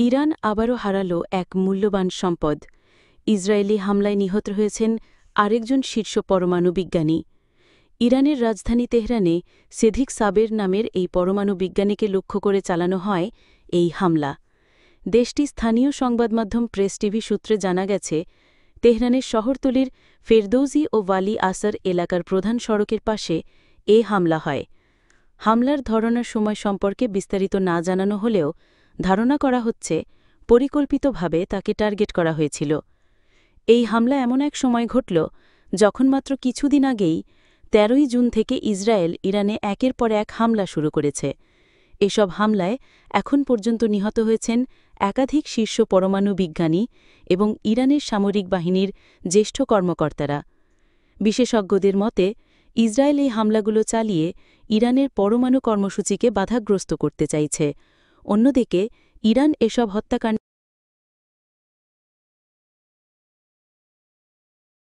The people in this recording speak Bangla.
ইরান আবারও হারাল এক মূল্যবান সম্পদ। ইসরায়েলি হামলায় নিহত হয়েছেন আরেকজন শীর্ষ পরমাণু বিজ্ঞানী। ইরানের রাজধানী তেহরানে সেদিক সাবের নামের এই পরমাণু বিজ্ঞানীকে লক্ষ্য করে চালানো হয় এই হামলা। দেশটির স্থানীয় সংবাদমাধ্যম প্রেস টিভি সূত্রে জানা গেছে, তেহরানের শহরতলির ফেরদৌসি ও ওয়ালি আসর এলাকার প্রধান সড়কের পাশে এ হামলা হয়। হামলার ধরনের সময় সম্পর্কে বিস্তারিত না জানানো হলেও ধারণা করা হচ্ছে পরিকল্পিতভাবে তাকে টার্গেট করা হয়েছিল। এই হামলা এমন এক সময় ঘটল যখন মাত্র কিছুদিন আগেই ১৩ই জুন থেকে ইসরায়েল ইরানে একের পর এক হামলা শুরু করেছে। এসব হামলায় এখন পর্যন্ত নিহত হয়েছেন একাধিক শীর্ষ পরমাণু বিজ্ঞানী এবং ইরানের সামরিক বাহিনীর জ্যেষ্ঠ কর্মকর্তারা। বিশেষজ্ঞদের মতে, ইসরায়েল এই হামলাগুলো চালিয়ে ইরানের পরমাণু কর্মসূচিকে বাধাগ্রস্ত করতে চাইছে। অন্যদিকে ইরান এসব হত্যাকাণ্ড